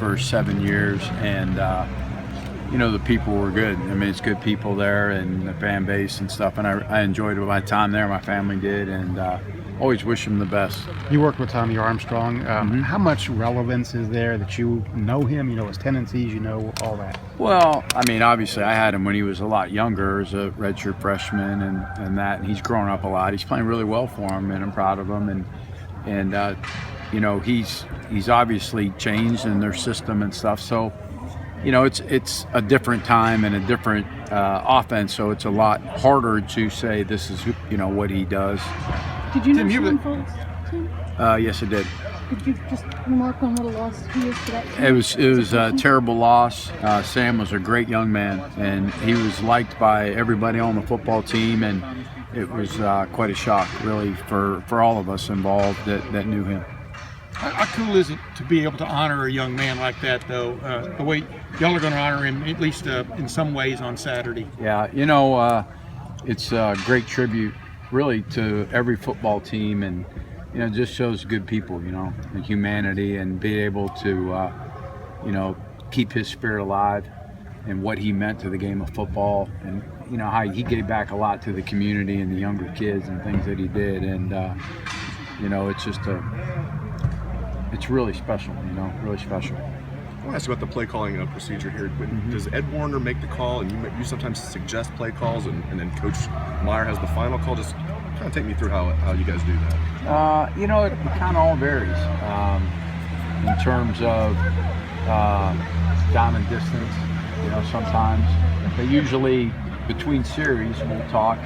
for 7 years, and the people were good. I mean, it's good people there, and the fan base and stuff, and I enjoyed my time there. My family did, and always wish him the best. You worked with Tommy Armstrong. How much relevance is there that you know him, you know his tendencies, you know all that? Well, I mean, obviously I had him when he was a lot younger as a redshirt freshman, and he's grown up a lot. He's playing really well for him, and I'm proud of him. And he's obviously changed in their system and stuff. So, it's a different time and a different offense. So it's a lot harder to say this is what he does. Did you know Sean Foltz, Tim? Yes, I did. Could you just remark on what a loss he is to that team? It was a terrible loss. Sam was a great young man, and he was liked by everybody on the football team, and it was quite a shock, really, for all of us involved that knew him. How cool is it to be able to honor a young man like that, though? The way y'all are going to honor him, at least in some ways, on Saturday. Yeah, it's a great tribute, really, to every football team, and it just shows good people, the humanity, and be able to keep his spirit alive and what he meant to the game of football, and how he gave back a lot to the community and the younger kids and things that he did, and it's just it's really special, really special. I want to ask you about the play calling procedure here. Does Ed Warner make the call, and you sometimes suggest play calls, and then Coach Meyer has the final call? Just kind of take me through how you guys do that. It kind of all varies in terms of down and distance. Sometimes, but usually between series we'll talk,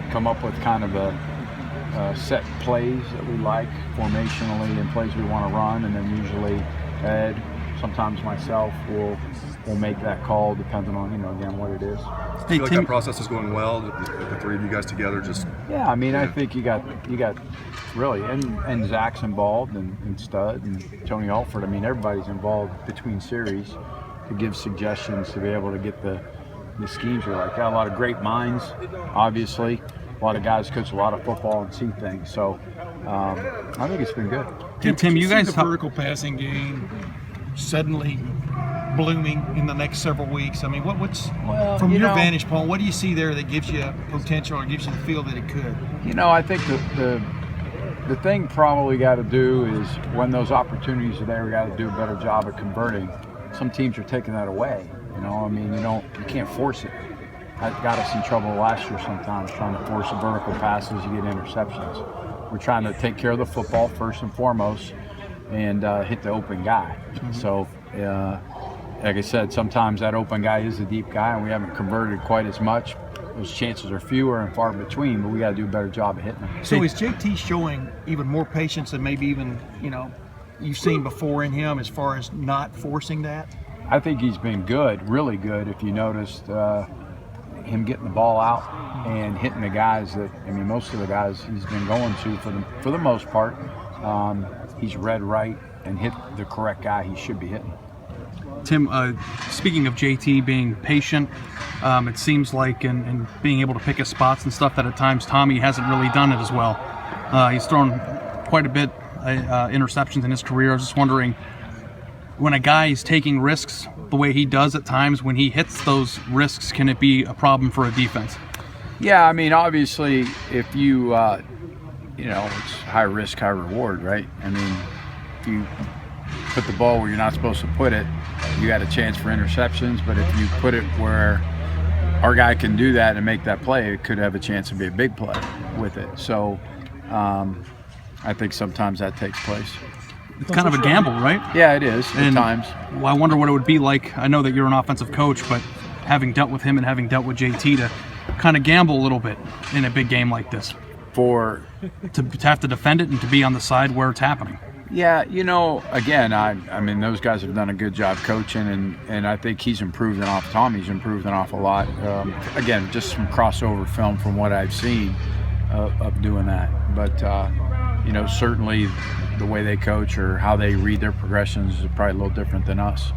come up with kind of a set plays that we like formationally and plays we want to run, and then usually Ed, sometimes myself, will make that call depending on again what it is. I feel like that process is going well. The three of you guys together, just I think you got really, and Zach's involved, and Stud and Tony Alford. I mean, everybody's involved between series to give suggestions to be able to get the schemes we like. Got a lot of great minds, obviously. A lot of guys coach a lot of football and see things, so I think it's been good. Tim, you guys see the vertical passing game suddenly blooming in the next several weeks? I mean, what's from your vantage point, what do you see there that gives you potential or gives you the feel that it could? I think the thing probably got to do is when those opportunities are there, we got to do a better job of converting. Some teams are taking that away. You can't force it. That got us in trouble last year sometimes, trying to force the vertical passes, you get interceptions. We're trying to take care of the football first and foremost and hit the open guy. So, like I said, sometimes that open guy is a deep guy, and we haven't converted quite as much. Those chances are fewer and far between, but we got to do a better job of hitting them. So is JT showing even more patience than maybe even, you've seen before in him as far as not forcing that? I think he's been good, really good, if you noticed him getting the ball out and hitting the guys most of the guys he's been going to for the most part, he's read right and hit the correct guy he should be hitting. Tim, speaking of JT being patient, it seems like and being able to pick his spots and stuff that at times Tommy hasn't really done it as well. He's thrown quite a bit interceptions in his career. I was just wondering, when a guy is taking risks the way he does at times, when he hits those risks, can it be a problem for a defense? Yeah, obviously, if you, it's high risk, high reward, right? If you put the ball where you're not supposed to put it, you got a chance for interceptions. But if you put it where our guy can do that and make that play, it could have a chance to be a big play with it. So I think sometimes that takes place. It's kind of a gamble, right? Yeah, it is at times. Well, I wonder what it would be like. I know that you're an offensive coach, but having dealt with him and having dealt with JT, to kind of gamble a little bit in a big game like this. To have to defend it and to be on the side where it's happening. Yeah, again, those guys have done a good job coaching, and I think he's improved Tommy's improved an awful lot. Again, just some crossover film from what I've seen of doing that. But, certainly the way they coach or how they read their progressions is probably a little different than us.